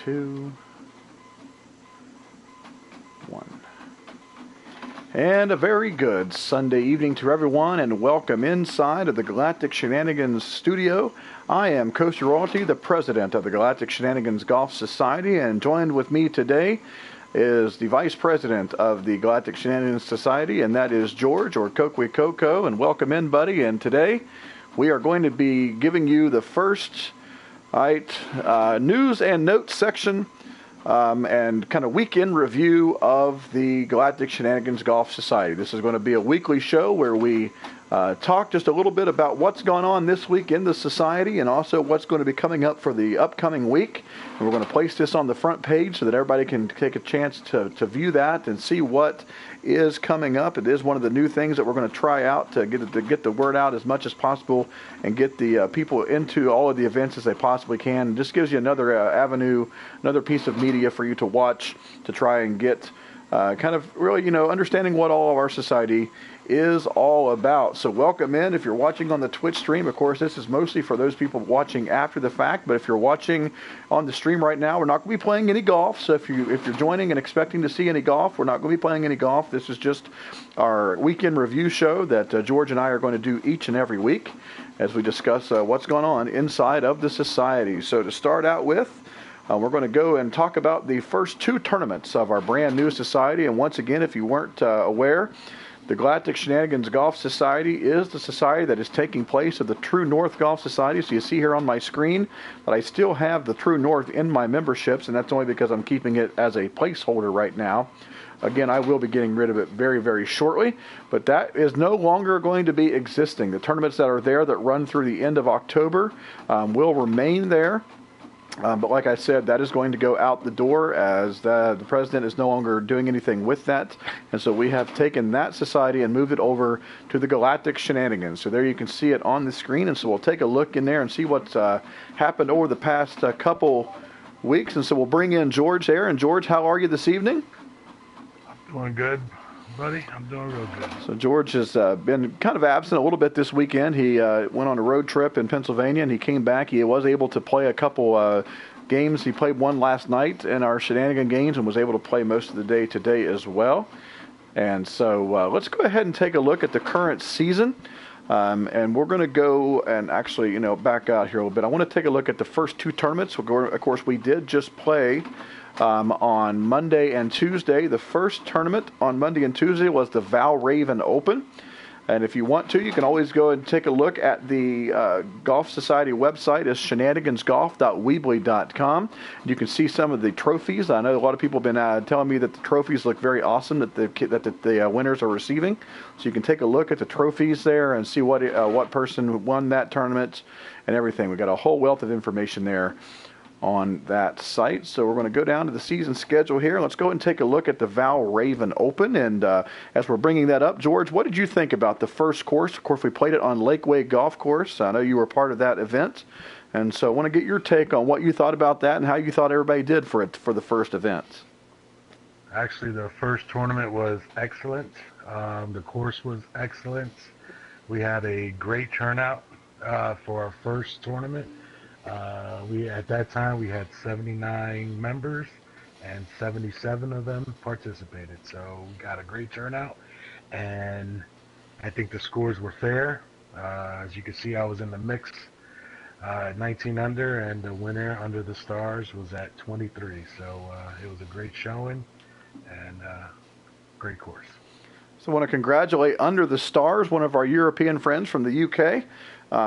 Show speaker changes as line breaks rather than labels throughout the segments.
2, 1. And a very good Sunday evening to everyone, and welcome inside of the Galactic Shenanigans studio. I am Coach Jorge, the president of the Galactic Shenanigans Golf Society, and joined with me today is the vice president of the Galactic Shenanigans Society, and that is George, or Kokwe Coco, and welcome in, buddy. And today we are going to be giving you the first news and notes section and kind of weekend review of the Galactic Shenanigans Golf Society. This is going to be a weekly show where we talk just a little bit about what's going on this week in the society and also what's going to be coming up for the upcoming week. And we're going to place this on the front page so that everybody can take a chance to view that and see what is coming up. It is one of the new things that we're going to try out to get the word out as much as possible and get the people into all of the events as they possibly can. It just gives you another avenue, another piece of media for you to watch to try and get kind of really, understanding what all of our society is all about. So welcome in. If you're watching on the Twitch stream, of course, this is mostly for those people watching after the fact, but if you're watching on the stream right now, we're not going to be playing any golf. So if you're joining and expecting to see any golf, we're not going to be playing any golf. This is just our weekend review show that George and I are going to do each and every week as we discuss what's going on inside of the society. So to start out with, we're going to go and talk about the first two tournaments of our brand new society. And once again, if you weren't aware, the Galactic Shenanigans Golf Society is the society that is taking place of the True North Golf Society. So you see here on my screen that I still have the True North in my memberships, and that's only because I'm keeping it as a placeholder right now. Again, I will be getting rid of it very, very shortly, but that is no longer going to be existing. The tournaments that are there that run through the end of October will remain there. But like I said, that is going to go out the door as the president is no longer doing anything with that. And so we have taken that society and moved it over to the Galactic Shenanigans. So there you can see it on the screen. And so we'll take a look in there and see what's happened over the past couple weeks. And so we'll bring in George there. And George, how are you this evening?
I'm doing good, buddy. I'm doing real good.
So George has been kind of absent a little bit this weekend. He went on a road trip in Pennsylvania, and he came back. He was able to play a couple games. He played one last night in our Shenanigan games and was able to play most of the day today as well. And so let's go ahead and take a look at the current season. And we're going to go and actually, back out here a little bit. I want to take a look at the first two tournaments. Of course, we did just play on Monday and Tuesday. The first tournament on Monday and Tuesday was the Val Raven Open. And if you want to, you can always go and take a look at the Golf Society website. It's shenanigansgolf.weebly.com. You can see some of the trophies. I know a lot of people have been telling me that the trophies look very awesome that the winners are receiving. So you can take a look at the trophies there and see what person won that tournament and everything. We've got a whole wealth of information there on that site. So we're going to go down to the season schedule here. Let's go ahead and take a look at the Val Raven Open. And as we're bringing that up, George, what did you think about the first course? Of course, we played it on Lakeway Golf Course. I know you were part of that event. And so I want to get your take on what you thought about that and how you thought everybody did for the first event.
Actually, the first tournament was excellent. The course was excellent. We had a great turnout for our first tournament. At that time we had 79 members and 77 of them participated, so we got a great turnout, and I think the scores were fair. As you can see, I was in the mix at 19 under, and the winner under the stars was at 23, so it was a great showing and great course.
So I want to congratulate Under the Stars, one of our European friends from the UK,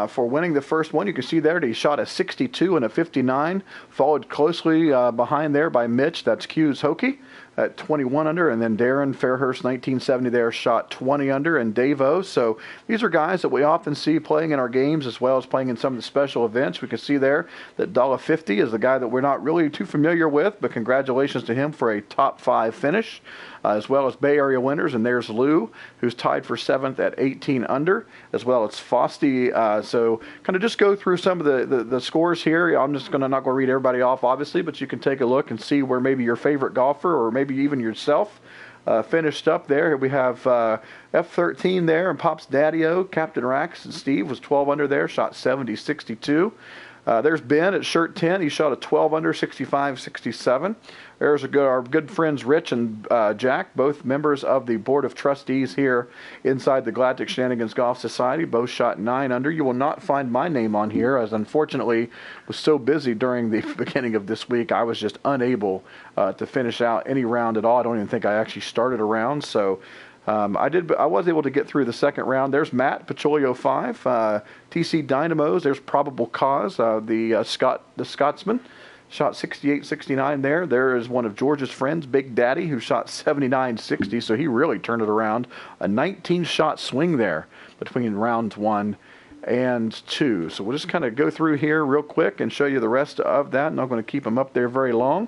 for winning the first one. You can see there that he shot a 62 and a 59, followed closely behind there by Mitch, that's Q's Hokie, at 21 under, and then Darren Fairhurst, 1970 there, shot 20 under, and Dave-O. So these are guys that we often see playing in our games as well as playing in some of the special events. We can see there that $50 is the guy that we're not really too familiar with, but congratulations to him for a top 5 finish, as well as Bay Area winners. And there's Lou, who's tied for 7th at 18 under, as well as Fosty. So kind of just go through some of the scores here. I'm just not going to read everybody off, obviously, but you can take a look and see where maybe your favorite golfer or maybe even yourself finished up there. We have F13 there, and Pop's Daddy-O, Captain Rax, and Steve was 12 under there, shot 70-62. There's Ben at shirt 10. He shot a 12 under, 65-67. There's our good friends Rich and Jack, both members of the Board of Trustees here inside the Galactic Shenanigans Golf Society. Both shot 9 under. You will not find my name on here, as unfortunately was so busy during the beginning of this week, I was just unable to finish out any round at all. I don't even think I actually started a round, so I was able to get through the second round. There's Matt, Pacholio 5, TC Dynamos. There's Probable Cause, the Scotsman, shot 68-69 there. There is one of George's friends, Big Daddy, who shot 79-60, so he really turned it around. A 19-shot swing there between rounds 1 and 2. So we'll just kind of go through here real quick and show you the rest of that. I'm not going to keep them up there very long,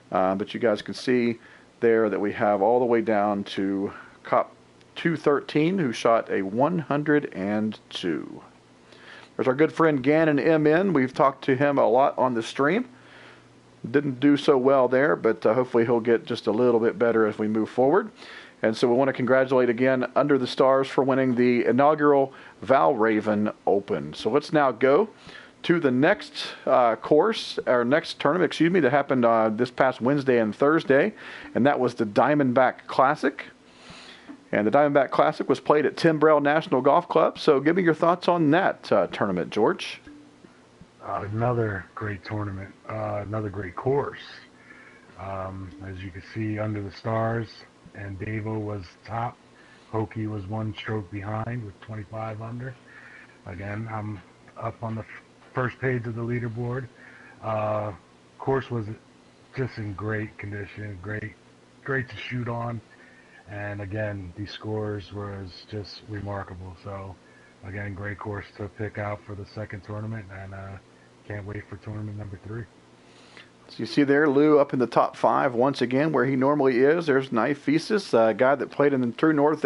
but you guys can see there that we have all the way down to Cop 213, who shot a 102. There's our good friend Gannon MN. We've talked to him a lot on the stream. Didn't do so well there, but hopefully he'll get just a little bit better as we move forward. And so we want to congratulate again Under the Stars for winning the inaugural Valraven Open. So let's now go to the next next tournament, that happened this past Wednesday and Thursday, and that was the Diamondback Classic. And the Diamondback Classic was played at Timbrell National Golf Club. So give me your thoughts on that tournament, George.
Another great tournament, another great course. As you can see, Under the Stars and Davo was top. Hokie was 1 stroke behind with 25 under. Again, I'm up on the first page of the leaderboard. Course was just in great condition, great to shoot on. And again, the scores was just remarkable. So again, great course to pick out for the second tournament, and can't wait for tournament number 3.
So you see there, Lou up in the top 5 once again, where he normally is. There's Naifisis, a guy that played in the True North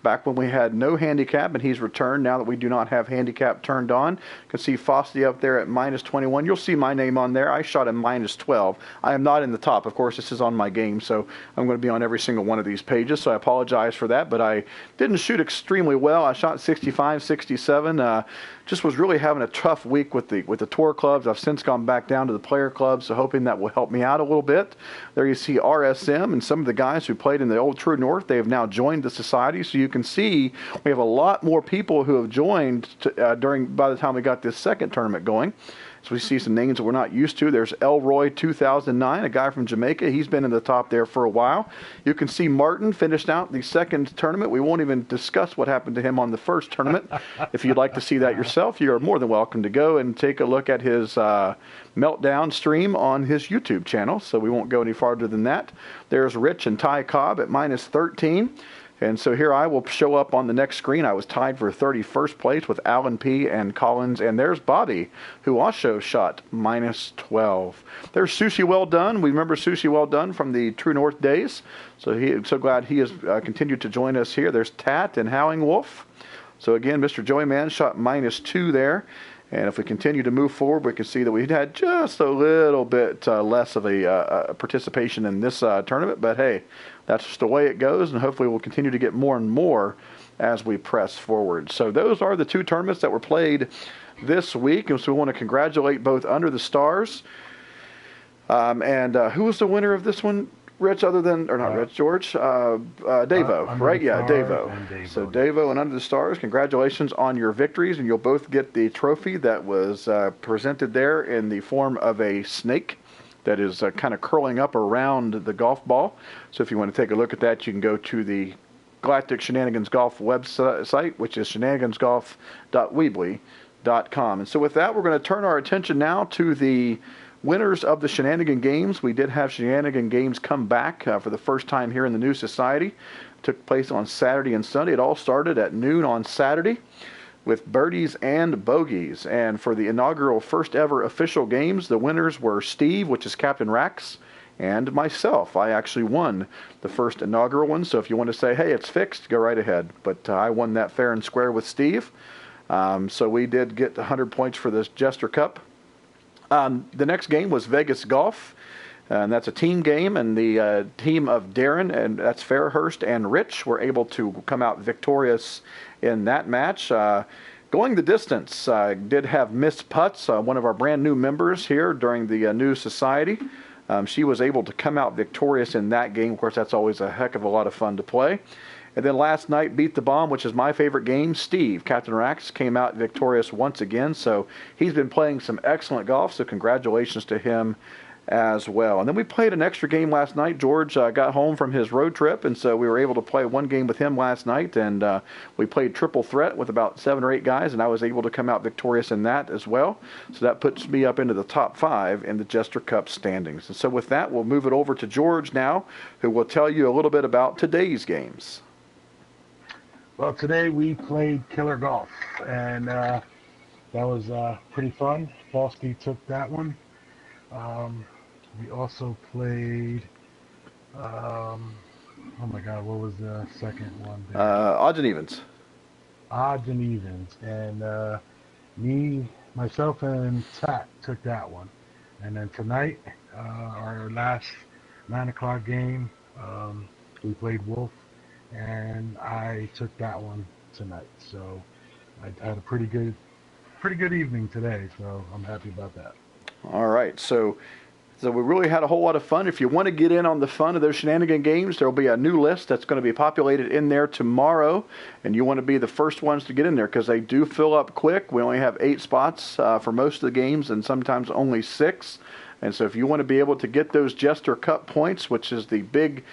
back when we had no handicap, and he's returned now that we do not have handicap turned on. You can see Fosty up there at -21. You'll see my name on there. I shot a -12. I am not in the top. Of course, this is on my game, so I'm going to be on every single one of these pages, so I apologize for that, but I didn't shoot extremely well. I shot 65, 67. Just was really having a tough week with the tour clubs. I've since gone back down to the player clubs, so hoping that will help me out a little bit. There you see RSM and some of the guys who played in the old True North. They have now joined the society, so you can see we have a lot more people who have joined by the time we got this second tournament going. So we see some names that we're not used to. There's Elroy 2009, a guy from Jamaica. He's been in the top there for a while. You can see Martin finished out the second tournament. We won't even discuss what happened to him on the first tournament. If you'd like to see that yourself, you're more than welcome to go and take a look at his meltdown stream on his YouTube channel. So we won't go any farther than that. There's Rich and Ty Cobb at -13. And so here I will show up on the next screen. I was tied for 31st place with Alan P. and Collins. And there's Bobby, who also shot -12. There's Sushi Well Done. We remember Sushi Well Done from the True North days. So I'm so glad he has continued to join us here. There's Tat and Howling Wolf. So again, Mr. Joey Man shot -2 there. And if we continue to move forward, we can see that we had just a little bit less of a participation in this tournament. But hey, that's just the way it goes, and hopefully we'll continue to get more and more as we press forward. So those are the 2 tournaments that were played this week, and so we want to congratulate both Under the Stars. And who was the winner of this one, Rich, George? Davo, right? Yeah, Davo. So Davo and Under the Stars, congratulations on your victories, and you'll both get the trophy that was presented there in the form of a snake that is kind of curling up around the golf ball. So if you want to take a look at that, you can go to the Galactic Shenanigans Golf website, which is shenanigansgolf.weebly.com. And so with that, we're going to turn our attention now to the winners of the Shenanigan Games. We did have Shenanigan Games come back for the first time here in the new society. It took place on Saturday and Sunday. It all started at noon on Saturday with birdies and bogeys. And for the inaugural first ever official games, the winners were Steve, which is Captain Rax, and myself. I actually won the first inaugural one. So if you want to say, hey, it's fixed, go right ahead. But I won that fair and square with Steve. So we did get 100 points for this Jester Cup. The next game was Vegas Golf, and that's a team game, and the team of Darren, and that's Fairhurst and Rich, were able to come out victorious in that match. Going the distance, did have Miss Putz, one of our brand new members here during the new society. She was able to come out victorious in that game. Of course, that's always a heck of a lot of fun to play. And then last night, Beat the Bomb, which is my favorite game, Steve, Captain Rax, came out victorious once again. So he's been playing some excellent golf, so congratulations to him as well. And then we played an extra game last night. George got home from his road trip, and so we were able to play one game with him last night, and we played triple threat with about 7 or 8 guys, and I was able to come out victorious in that as well. So that puts me up into the top 5 in the Jester Cup standings. And so with that, we'll move it over to George now, who will tell you a little bit about today's games.
Well, today we played Killer Golf, and that was pretty fun. Falsky took that one. We also played, oh my God, what was the second one?
Odds and evens.
Odds and evens. And myself, and Tat took that one. And then tonight, our last 9 o'clock game, we played Wolf, and I took that one tonight. So I had a pretty good evening today, so I'm happy about that.
All right, so we really had a whole lot of fun. If you want to get in on the fun of those Shenanigan games, there will be a new list that's going to be populated in there tomorrow, and you want to be the first ones to get in there because they do fill up quick. We only have 8 spots for most of the games, and sometimes only 6. And so if you want to be able to get those Jester Cup points, which is the big,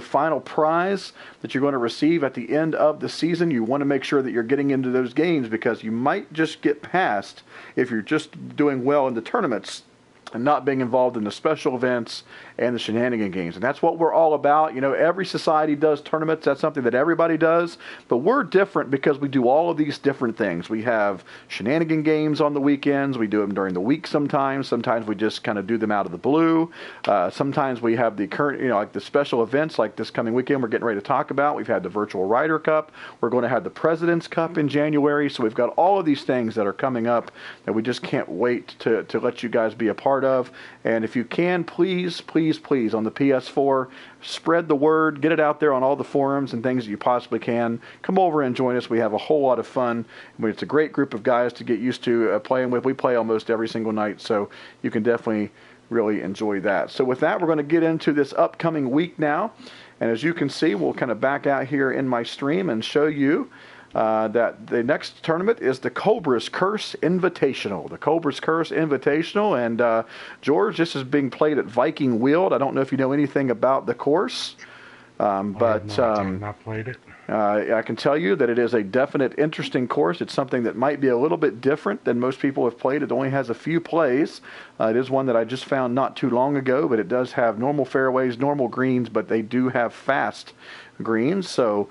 final prize that you're going to receive at the end of the season, you want to make sure that you're getting into those games because you might just get past if you're just doing well in the tournaments and not being involved in the special events and the Shenanigan games. And that's what we're all about. Every society does tournaments. That's something that everybody does. But we're different because we do all of these different things. We have Shenanigan games on the weekends. We do them during the week sometimes. Sometimes we just kind of do them out of the blue. Sometimes we have the current, like the special events like this coming weekend we're getting ready to talk about. We've had the Virtual Ryder Cup. We're going to have the President's Cup in January. So we've got all of these things that are coming up that we just can't wait to let you guys be a part of. And if you can, please on the PS4, spread the word, get it out there on all the forums and things that you possibly can. Come over and join us. We have a whole lot of fun. It's a great group of guys to get used to playing with. We play almost every single night, so you can definitely really enjoy that. So with that, we're going to get into this upcoming week now. And as you can see, we'll kind of back out here in my stream and show you that the next tournament is the Cobra's Curse Invitational. The Cobra's Curse Invitational. And George, this is being played at Viking Weald. I don't know if you know anything about the course, but
I have not played it.
I can tell you that it is a definite interesting course. It's something that might be a little bit different than most people have played. It only has a few plays. It is one that I just found not too long ago, but it does have normal fairways, normal greens, but they do have fast greens. So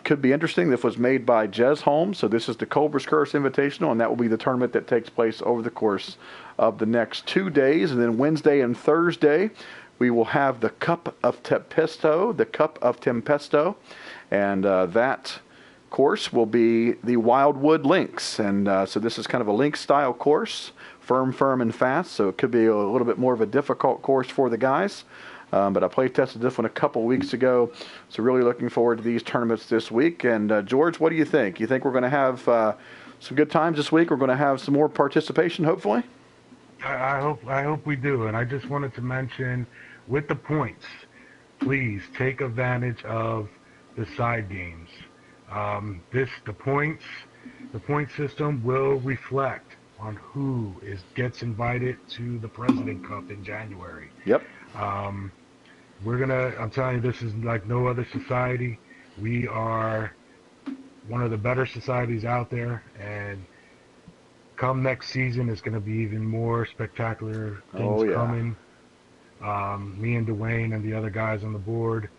could be interesting. This was made by Jez Holmes, so this is the Cobra's Curse Invitational, and that will be the tournament that takes place over the course of the next 2 days. And then Wednesday and Thursday, we will have the Cup of Tempesto, and that course will be the Wildwood Links. And so this is kind of a link-style course, firm, and fast, so it could be a little bit more of a difficult course for the guys. But I play tested this one a couple weeks ago, so really looking forward to these tournaments this week. And George, what do you think? You think we're going to have some good times this week? We're going to have some more participation, hopefully?
I hope we do. And I just wanted to mention, with the points, please take advantage of the side games. The point system will reflect on who gets invited to the President Cup in January.
Yep.
I'm telling you, this is like no other society. We are one of the better societies out there, and come next season, it's going to be even more spectacular things coming. Me and Dwayne and the other guys on the board,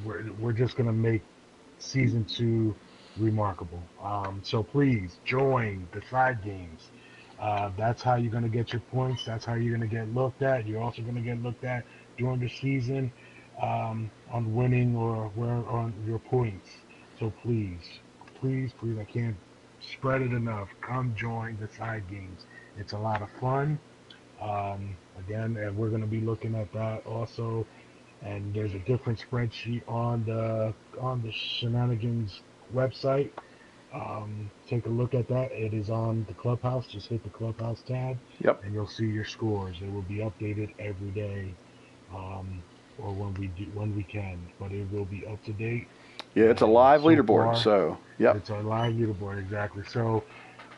we're just going to make season 2 remarkable. So please join the side games. That's how you're going to get your points. That's how you're going to get looked at. You're also going to get looked at during the season on winning or on your points. So please, I can't spread it enough. Come join the side games. It's a lot of fun. Again, and we're going to be looking at that also. And there's a different spreadsheet on the Shenanigans website. Take a look at that. It is on the clubhouse. Just hit the clubhouse tab,
Yep.
and you'll see your scores. It will be updated every day, or when we can. But it will be up to date.
Yeah, it's a
And
live
so
leaderboard.
far,
So, yep.
it's a live leaderboard exactly. So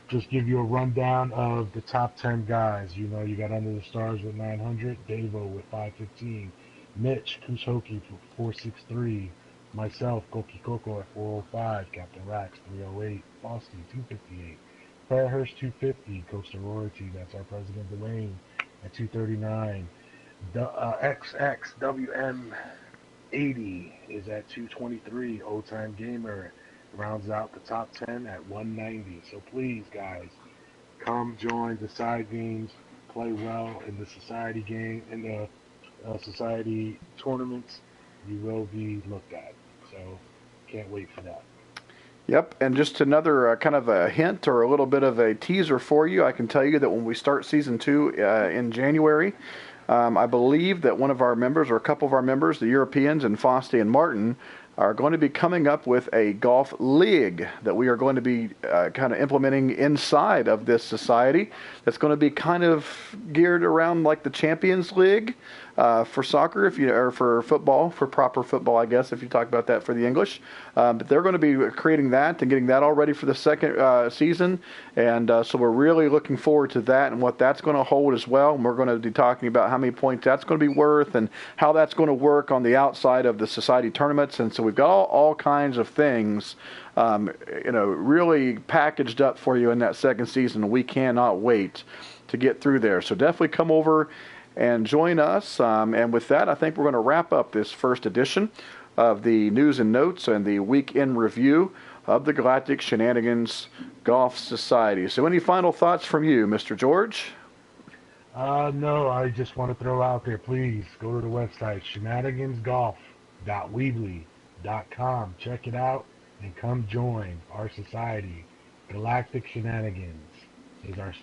just give you a rundown of the top 10 guys. You know, you got Under the Stars with 900, Davo with 515, Mitch Kushoki for 463, myself, Koki Coco at 405, Captain Rax 308, Frosty 258, Fairhurst 250, Costa Royalty, that's our president Dwayne at 239, the XXWM 80 is at 223, Old Time Gamer rounds out the top 10 at 190. So please, guys, come join the side games, play well in the society game, in the society tournaments. You will be looked at. So can't wait for that.
Yep, and just another kind of a hint or a little bit of a teaser for you. I can tell you that when we start season 2 in January, I believe that one of our members, or a couple of our members, the Europeans and Fosti and Martin, are going to be coming up with a golf league that we are going to be kind of implementing inside of this society. That's going to be kind of geared around like the Champions League for soccer, or for football, for proper football, I guess, if you talk about that for the English. But they're going to be creating that and getting that all ready for the second season. And so we're really looking forward to that and what that's going to hold as well. And we're going to be talking about how many points that's going to be worth and how that's going to work on the outside of the society tournaments. And so we've got all kinds of things, really packaged up for you in that second season. We cannot wait to get through there. So definitely come over and join us. And with that, I think we're going to wrap up this first edition of the News and Notes and the Week in Review of the Galactic Shenanigans Golf Society. So any final thoughts from you, Mr. George?
No, I just want to throw out there, please go to the website, shenanigansgolf.weebly.com. Check it out and come join our society. Galactic Shenanigans is our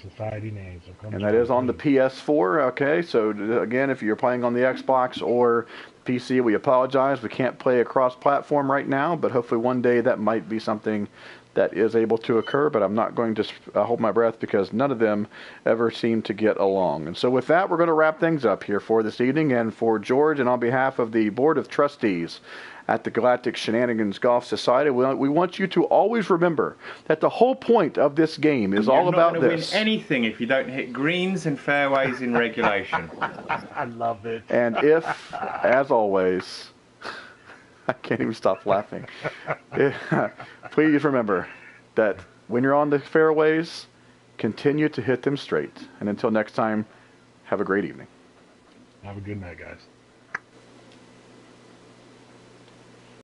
society name. So come
And
join,
that is on the
please.
PS4, okay? So again, if you're playing on the Xbox or PC, we apologize. We can't play across platform right now, but hopefully one day that might be something that is able to occur, but I'm not going to hold my breath because none of them ever seem to get along. And so with that, we're going to wrap things up here for this evening. And for George and on behalf of the Board of Trustees at the Galactic Shenanigans Golf Society, we want you to always remember that the whole point of this game is all about this.
You're not going to win anything if you don't hit greens and fairways in regulation.
I love it.
And if, as always, I can't even stop laughing. Please remember that when you're on the fairways, continue to hit them straight. And until next time, have a great evening.
Have a good night, guys.